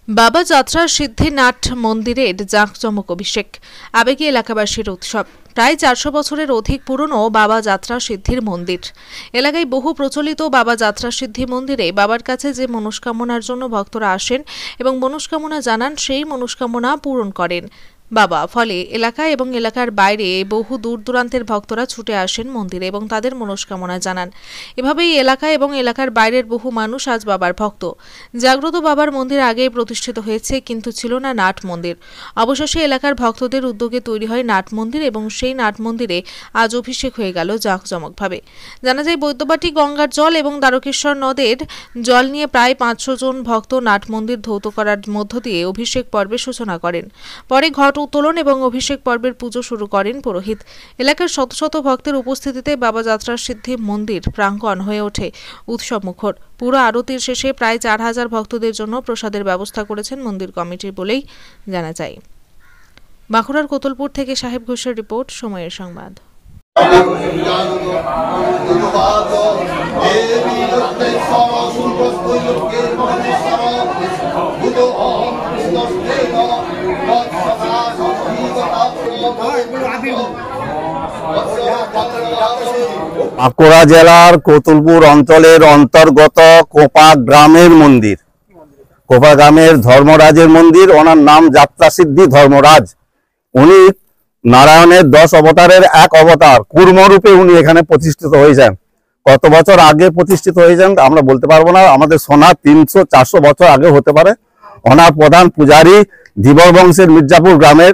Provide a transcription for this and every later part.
বাবা যাত্রা সিদ্ধিনাথ মন্দিরের জাঁকজমক অভিষেক আবেগী এলাকাবাসীর উৎসব। প্রায় 400 বছরের অধিক পুরনো বাবা যাত্রা সিদ্ধির মন্দির এলাকায় বহু প্রচলিত বাবা যাত্রা সিদ্ধি মন্দিরে বাবার কাছে যে মনস্কামনার জন্য ভক্তরা আসেন এবং মনস্কামনা জানান, সেই মনস্কামনা পূরণ করেন বাবা। ফলে এলাকা এবং এলাকার বাইরে বহু দূর দূরান্তের ভক্তরা ছুটে আসেন মন্দিরে এবং তাদের মনস্কামনা জানান। এভাবেই এলাকা এবং এলাকার বাইরের বহু মানুষ আজ বাবার ভক্ত। জাগ্রত বাবার মন্দির আগেই প্রতিষ্ঠিত হয়েছে, কিন্তু ছিল না নাট মন্দির। অবশেষে এলাকার ভক্তদের উদ্যোগে তৈরি হয় নাট মন্দির এবং সেই নাট মন্দিরে আজ অভিষেক হয়ে গেল জাঁকজমকভাবে। জানা যায়, বৈদ্যবাটি গঙ্গার জল এবং দ্বারকেশ্বর নদের জল নিয়ে প্রায় 500 জন ভক্ত নাট মন্দির ধৌত করার মধ্য দিয়ে অভিষেক পর্বের সূচনা করেন। পরে ঘট উত্তোলন এবং অভিষেক পর্বের পুজো শুরু করেন পুরোহিত। এলাকার শত শত ভক্তের উপস্থিতিতে বাবা যাত্রা সিদ্ধি মন্দির প্রাঙ্গণ হয়ে ওঠে উৎসব মুখর। পুরো আরতির শেষে প্রায় 4000 ভক্তদের জন্য প্রসাদের ব্যবস্থা করেছেন মন্দির কমিটি বলেই জানা যায়। বাঁকুড়ার কোতলপুর থেকে সাহেব ঘোষের রিপোর্ট, সময়ের সংবাদ। বাঁকুড়া জেলার কোতলপুর অঞ্চলের অন্তর্গত কোপা গ্রামের মন্দির, কোপা গ্রামের ধর্মরাজের মন্দির। ওনার নাম যাত্রা সিদ্ধি ধর্মরাজ। উনি নারায়ণের 10 অবতারের এক অবতার কুর্মরূপে উনি এখানে প্রতিষ্ঠিত হয়েছেন। কত বছর আগে প্রতিষ্ঠিত হয়েছেন আমরা বলতে পারবো না, আমাদের সোনা 300-400 বছর আগে হতে পারে। ওনার প্রধান পূজারী ধীবর বংশের মির্জাপুর গ্রামের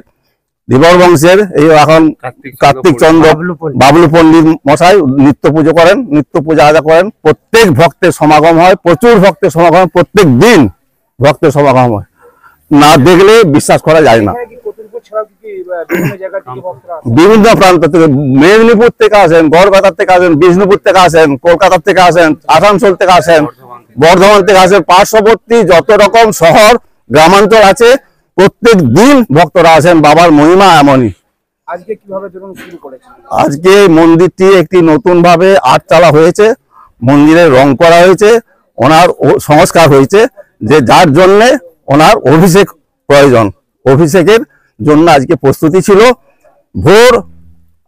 ধীবর বংশের এই এখন কার্তিক চন্দ্র বাবলু পণ্ডিত মশাই নিত্য পুজো করেন, নিত্য পূজা আজা করেন। প্রত্যেক ভক্তের সমাগম হয়, প্রচুর ভক্তের সমাগম, প্রত্যেক দিন ভক্তের সমাগম হয়। না দেখলে বিশ্বাস করা যায় না। বিভিন্ন প্রান্ত থেকে, মেদিনীপুর থেকে আসেন, গড়বেতার থেকে আসেন, বিষ্ণুপুর থেকে আসেন, কলকাতা থেকে আসেন, আসানসোল থেকে আসেন, বর্ধমান থেকে আসেন, পার্শ্ববর্তী যত রকম শহর গ্রামাঞ্চল আছে প্রত্যেক দিন ভক্তরা আসেন। বাবার মহিমা এমনই। আজকে কিভাবে শুরু করেছেন? আজকে মন্দিরটি একটি নতুন ভাবে আট চালা হয়েছে, মন্দিরে রং করা হয়েছে, ওনার সংস্কার হয়েছে, যে যার জন্য ওনার অভিষেক প্রয়োজন। অভিষেকের জন্য আজকে প্রস্তুতি ছিল। ভোর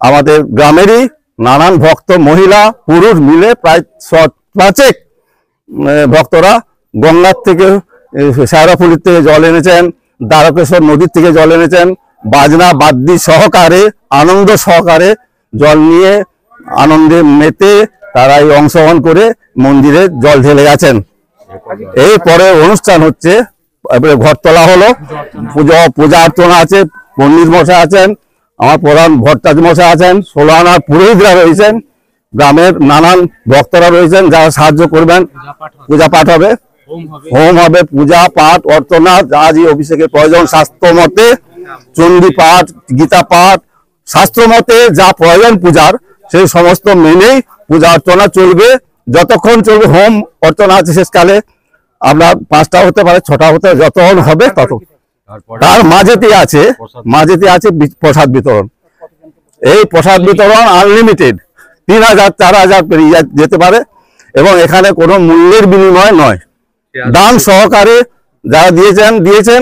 আমাদের গ্রামেরই নানান ভক্ত মহিলা পুরুষ মিলে প্রায় 5 ভক্তরা গঙ্গার থেকে, শেওড়াফুলির থেকে জল এনেছেন, দ্বারকেশ্বর নদীর থেকে জল এনেছেন। বাজনা বাদ্যি সহকারে, আনন্দ সহকারে জল নিয়ে আনন্দে মেতে তারা এই অংশগ্রহণ করে মন্দিরে জল ঢেলে গেছেন। এই পরে অনুষ্ঠান হচ্ছে, এবারে ঘর তোলা হলো, পূজা অর্চনা আছে, পণ্ডিত মশাই আছেন, আমার প্রধান ভট্টাচ মশাই আছেন, 16 আনার পুরোহিতরা রয়েছেন, গ্রামের নানান ভক্তরা রয়েছেন যারা সাহায্য করবেন। পূজা পাঠ হবে, হোম হবে, পূজা পাঠ অর্চনা যা যে অভিষেকের প্রয়োজন শাস্ত্র মতে, চণ্ডী পাঠ, গীতা পাঠ, শাস্ত্র মতে যা প্রয়োজন পূজার, সেই সমস্ত মেনেই পূজা অর্চনা চলবে। যতক্ষণ চলবে হোম অর্চনা আছে, শেষকালে আমরা 5টা হতে পারে, 6টা হতে, যতক্ষণ হবে তত। তার মাঝেতে আছে প্রসাদ বিতরণ। এই প্রসাদ বিতরণ আনলিমিটেড, 3000 4000 পেরিয়ে যেতে পারে এবং এখানে কোনো মূল্যের বিনিময় নয়। দান সহকারে যারা দিয়েছেন,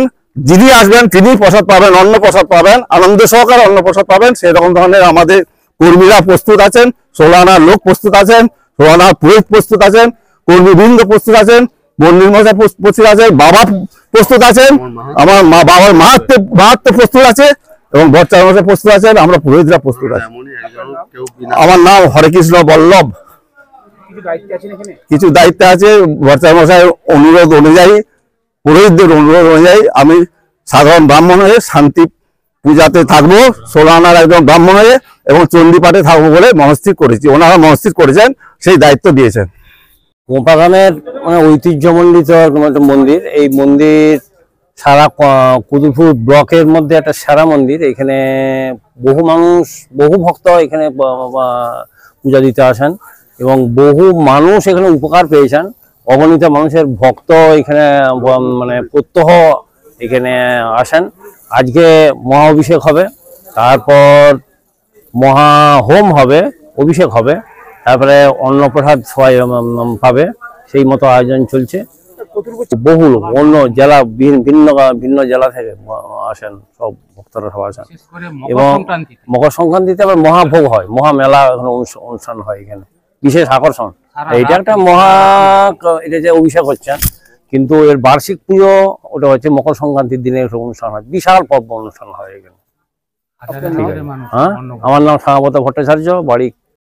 যিনি আসবেন তিনি প্রসাদ পাবেন, অন্ন প্রসাদ পাবেন, আনন্দ সহকারে অন্ন প্রসাদ পাবেন। সেরকম ধরনের আমাদের কর্মীরা প্রস্তুত আছেন, 16 আনার লোক প্রস্তুত আছেন, 16 আনার পুরোহিত প্রস্তুত আছেন, কর্মীবৃন্দ প্রস্তুত আছেন, পণ্ডিত মশাই প্রস্তুত আছেন, বাবা প্রস্তুত আছেন, আমার বাবার মাহাত্ম প্রস্তুত আছে এবং ভট্টাচার্য মশাই প্রস্তুত আছেন, আমরা পুরোহিতরা প্রস্তুত আছি। আমার নাম হরেকৃষ্ণ বল্লভ। কিছু দায়িত্ব আছে ভট্টাচার্য মশাই অনুরোধ অনুযায়ী, পুরোহিতদের অনুরোধ অনুযায়ী আমি সাধারণ ব্রাহ্মণ হয়ে শান্তি পূজাতে থাকবো, 16 আনার একদম ব্রাহ্মণ হয়ে, এবং চণ্ডী পাঠে থাকবো বলে মনস্থির করেছি। ওনারা মনস্থির করেছেন, সেই দায়িত্ব দিয়েছেন। কোপা গ্রামের ঐতিহ্যমণ্ডিত মন্দির। এই মন্দির সারা কোতলপুর ব্লকের মধ্যে একটা সেরা মন্দির। এখানে বহু মানুষ, বহু ভক্ত এখানে পূজা দিতে আসেন এবং বহু মানুষ এখানে উপকার পেয়েছেন। অগণিত মানুষের ভক্ত এখানে প্রত্যহ এখানে আসেন। আজকে মহা অভিষেক হবে, তারপর মহা হোম হবে, অভিষেক হবে, তারপরে অন্নপ্রসাদ সবাই পাবে, সেই মতো আয়োজন চলছে। কতটুকু বহু লোক অন্য জেলা ভিন্ন ভিন্ন জেলা থেকে আসেন, সব ভক্তরা সব আসেন। এবং মকর সংক্রান্তিতে আবার মহাভোগ হয়, মহামেলা অনুষ্ঠান হয় এখানে, বিশেষ আকর্ষণ। এইটা একটা এটা যে অভিষেক হচ্ছেন, কিন্তু এর বার্ষিক পুজো ওটা হচ্ছে মকর সংক্রান্তির দিনে অনুষ্ঠান হয়, বিশাল পর্ব অনুষ্ঠান হয় এখানে। হ্যাঁ, আমার নাম শ্যামাপদ ভট্টাচার্য, বাড়ি